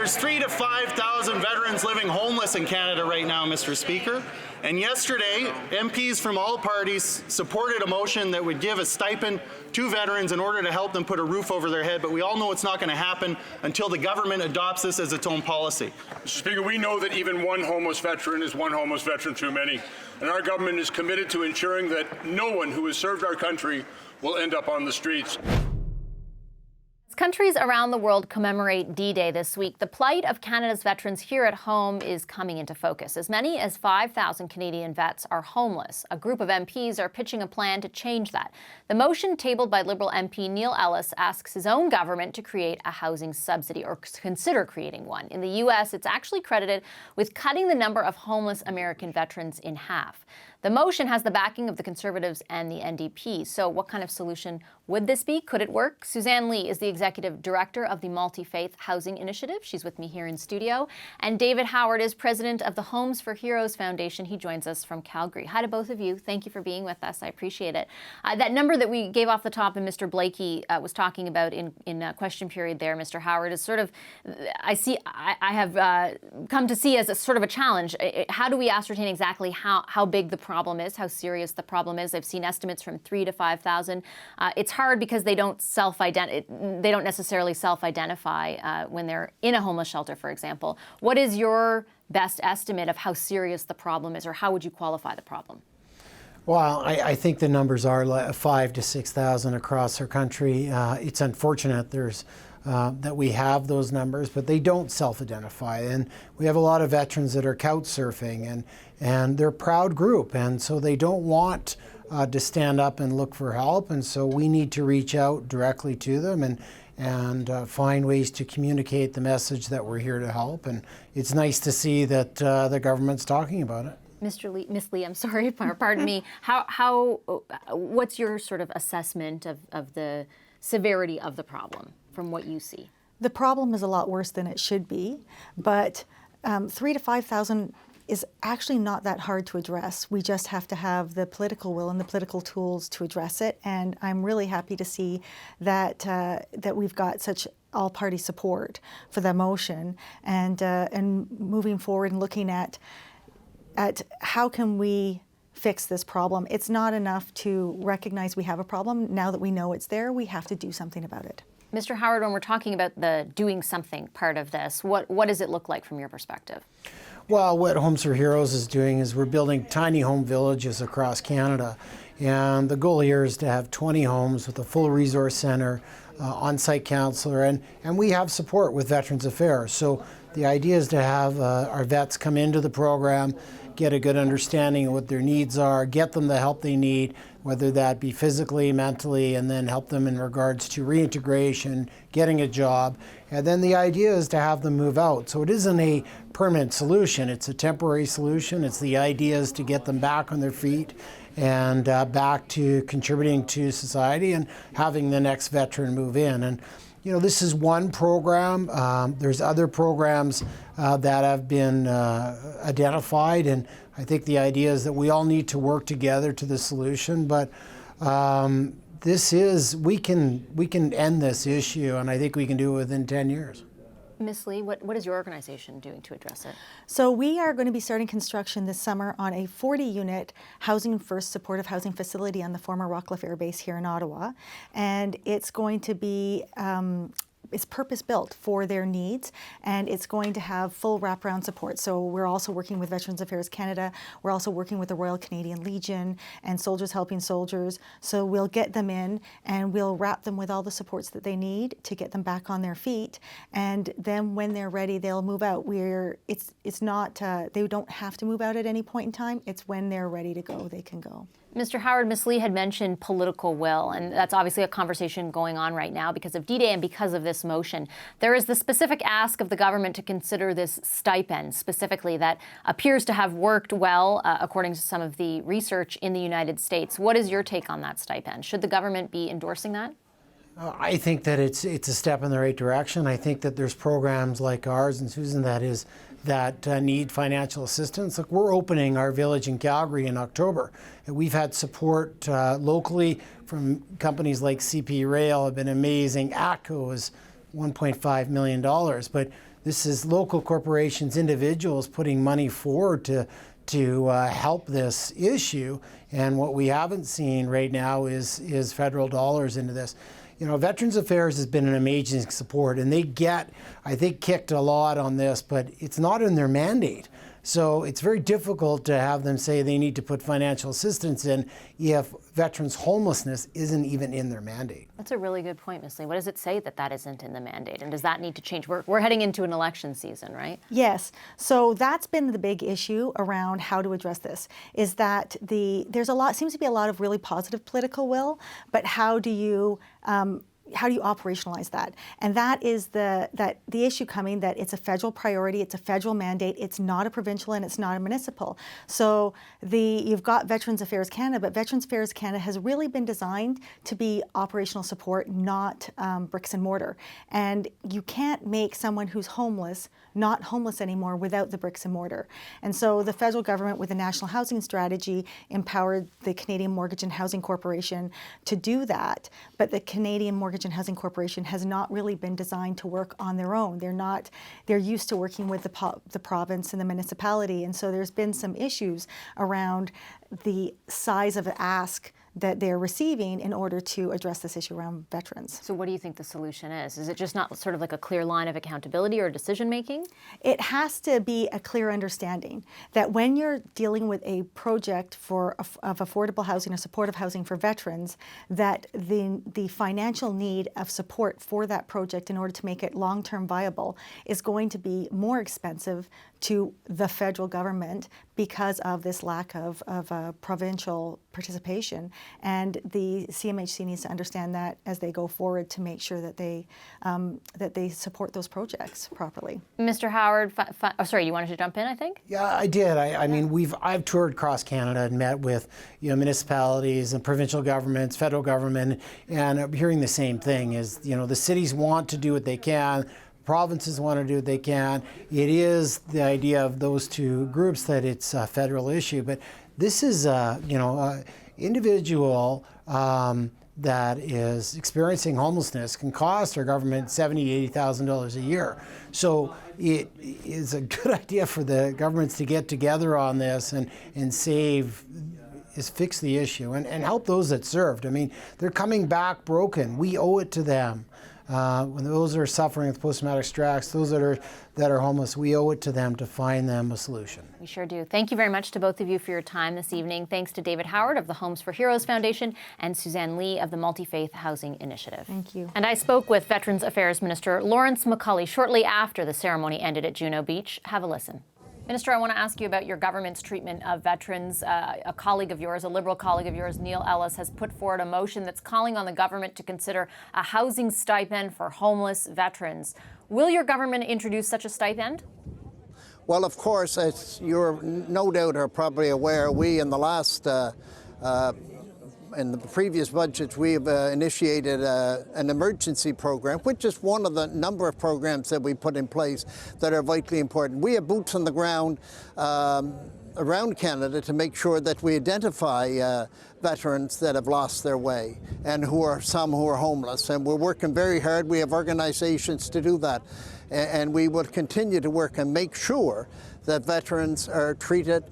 There's 3,000 to 5,000 veterans living homeless in Canada right now, Mr. Speaker. And yesterday, MPs from all parties supported a motion that would give a stipend to veterans in order to help them put a roof over their head, but we all know it's not going to happen until the government adopts this as its own policy. Mr. Speaker, we know that even one homeless veteran is one homeless veteran too many, and our government is committed to ensuring that no one who has served our country will end up on the streets. Countries around the world commemorate D-Day this week. The plight of Canada's veterans here at home is coming into focus. As many as 5,000 Canadian vets are homeless. A group of MPs are pitching a plan to change that. The motion tabled by Liberal MP Neil Ellis asks his own government to create a housing subsidy or consider creating one. In the U.S., it's actually credited with cutting the number of homeless American veterans in half. The motion has the backing of the Conservatives and the NDP. So what kind of solution would this be? Could it work? Suzanne Lee is the Executive Director of the Multi-Faith Housing Initiative. She's with me here in studio. And David Howard is President of the Homes for Heroes Foundation. He joins us from Calgary. Hi to both of you. Thank you for being with us. I appreciate it. That number that we gave off the top and Mr. Blakey was talking about in question period there, Mr. Howard, is sort of, I have come to see as a sort of a challenge. How do we ascertain exactly how big the problem is, how serious the problem is? I've seen estimates from 3,000 to 5,000. It's hard because they don't necessarily self-identify when they're in a homeless shelter, for example. What is your best estimate of how serious the problem is, or how would you qualify the problem? Well, I think the numbers are 5,000 to 6,000 across our country. It's unfortunate that we have those numbers, but they don't self-identify. And we have a lot of veterans that are couch surfing, and they're a proud group, and so they don't want to stand up and look for help. And so we need to reach out directly to them and find ways to communicate the message that we're here to help. And it's nice to see that the government's talking about it. Miss Lee, I'm sorry, pardon me. What's your sort of assessment of the severity of the problem from what you see? The problem is a lot worse than it should be, but 3,000 to 5,000 is actually not that hard to address. We just have to have the political will and the political tools to address it. And I'm really happy to see that that we've got such all-party support for the motion, and moving forward and looking at how can we fix this problem. It's not enough to recognize we have a problem. Now that we know it's there, we have to do something about it. Mr. Howard, when we're talking about the doing something part of this, what does it look like from your perspective? Well, what Homes for Heroes is doing is we're building tiny home villages across Canada. And the goal here is to have 20 homes with a full resource center, on-site counselor, and we have support with Veterans Affairs. So the idea is to have our vets come into the program, get a good understanding of what their needs are, get them the help they need, whether that be physically, mentally, and then help them in regards to reintegration, getting a job. And then the idea is to have them move out. So it isn't a permanent solution, it's a temporary solution. It's the idea is to get them back on their feet and back to contributing to society and having the next veteran move in. And you know, this is one program. There's other programs that have been identified, and I think the idea is that we all need to work together to the solution. But we can end this issue, and I think we can do it within 10 years. Ms. Lee, what is your organization doing to address it? So we are going to be starting construction this summer on a 40-unit Housing First supportive housing facility on the former Rockcliffe Air Base here in Ottawa. And it's going to be it's purpose-built for their needs, and it's going to have full wraparound support. So we're also working with Veterans Affairs Canada. We're also working with the Royal Canadian Legion and Soldiers Helping Soldiers. So we'll get them in, and we'll wrap them with all the supports that they need to get them back on their feet. And then when they're ready, they'll move out. It's not, they don't have to move out at any point in time. It's when they're ready to go, they can go. Mr. Howard, Ms. Lee had mentioned political will, and that's obviously a conversation going on right now because of D-Day and because of this motion. There is the specific ask of the government to consider this stipend specifically that appears to have worked well, according to some of the research in the United States. What is your take on that stipend? Should the government be endorsing that? I think that it's a step in the right direction. I think that there's programs like ours, and Susan, that need financial assistance. Look, we're opening our village in Calgary in October. And we've had support locally from companies like CP Rail, have been amazing. ATCO is $1.5 million. But This is local corporations, individuals putting money forward to help this issue. And what we haven't seen right now is federal dollars into this. You know, Veterans Affairs has been an amazing support, and they get, I think, kicked a lot on this, but it's not in their mandate. So it's very difficult to have them say they need to put financial assistance in if veterans' homelessness isn't even in their mandate. That's a really good point, Ms. Lee. What does it say that isn't in the mandate? And does that need to change? We're heading into an election season, right? Yes. So that's been the big issue around how to address this, is that seems to be a lot of really positive political will, but how do you operationalize that? And that is the issue coming, that it's a federal priority, it's a federal mandate, it's not a provincial and it's not a municipal. So you've got Veterans Affairs Canada, but Veterans Affairs Canada has really been designed to be operational support, not bricks and mortar. And you can't make someone who's homeless not homeless anymore without the bricks and mortar. And so the federal government, with the National Housing Strategy, empowered the Canadian Mortgage and Housing Corporation to do that. But the Canadian Mortgage and Housing Corporation has not really been designed to work on their own. They're used to working with the province and the municipality. And so there's been some issues around the size of the ask that they're receiving in order to address this issue around veterans. So what do you think the solution is? Is it just not sort of like a clear line of accountability or decision making? It has to be a clear understanding that when you're dealing with a project of affordable housing or supportive housing for veterans, that the financial need of support for that project in order to make it long-term viable is going to be more expensive to the federal government because of this lack of provincial participation. And the CMHC needs to understand that as they go forward, to make sure that they support those projects properly. Mr. Howard, sorry, you wanted to jump in, I think? Yeah, I did. I mean, I've toured across Canada and met with municipalities and provincial governments, federal government, and I'm hearing the same thing: is the cities want to do what they can. Provinces want to do what they can. It is the idea of those two groups that it's a federal issue, but this is an individual that is experiencing homelessness can cost our government $70,000 to $80,000 a year. So it is a good idea for the governments to get together on this and fix the issue and help those that served. I mean, they're coming back broken. We owe it to them. When those that are suffering with post-traumatic stress, those that are homeless, we owe it to them to find them a solution. We sure do. Thank you very much to both of you for your time this evening. Thanks to David Howard of the Homes for Heroes Foundation and Suzanne Lee of the Multi-Faith Housing Initiative. Thank you. And I spoke with Veterans Affairs Minister Lawrence MacCauley shortly after the ceremony ended at Juno Beach. Have a listen. Minister, I want to ask you about your government's treatment of veterans. A colleague of yours, a Liberal colleague of yours, Neil Ellis, has put forward a motion that's calling on the government to consider a housing stipend for homeless veterans. Will your government introduce such a stipend? Well, of course, as you're no doubt are probably aware, we in the last in the previous budgets, we've initiated an emergency program, which is one of the number of programs that we put in place that are vitally important. We have boots on the ground around Canada to make sure that we identify veterans that have lost their way and some who are homeless. And we're working very hard. We have organizations to do that. And we will continue to work and make sure that veterans are treated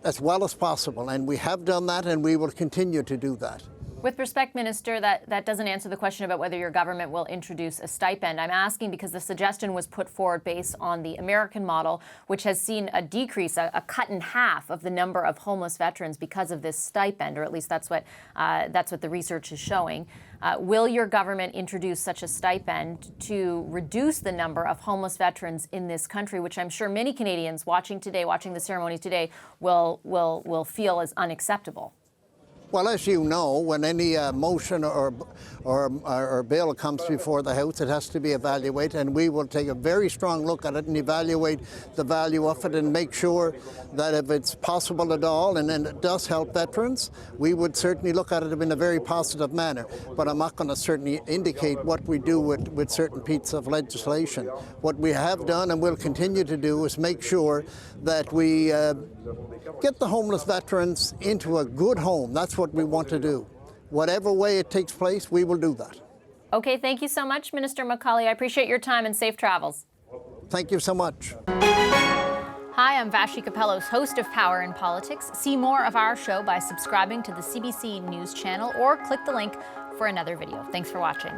as well as possible, and we have done that, and we will continue to do that. With respect, Minister, that doesn't answer the question about whether your government will introduce a stipend. I'm asking because the suggestion was put forward based on the American model, which has seen a decrease, a cut in half of the number of homeless veterans because of this stipend, or at least that's what the research is showing. Will your government introduce such a stipend to reduce the number of homeless veterans in this country, which I'm sure many Canadians watching the ceremony today, will feel as unacceptable? Well, as you know, when any motion or bill comes before the House, it has to be evaluated, and we will take a very strong look at it and evaluate the value of it and make sure that if it's possible at all and it does help veterans, we would certainly look at it in a very positive manner. But I'm not going to certainly indicate what we do with certain pieces of legislation. What we have done and will continue to do is make sure that we get the homeless veterans into a good home. That's what we want to do. Whatever way it takes place, we will do that. Okay, thank you so much, Minister MacCauley. I appreciate your time and safe travels. Thank you so much. Hi, I'm Vashi Capellos, host of Power in Politics. See more of our show by subscribing to the CBC News channel or click the link for another video. Thanks for watching.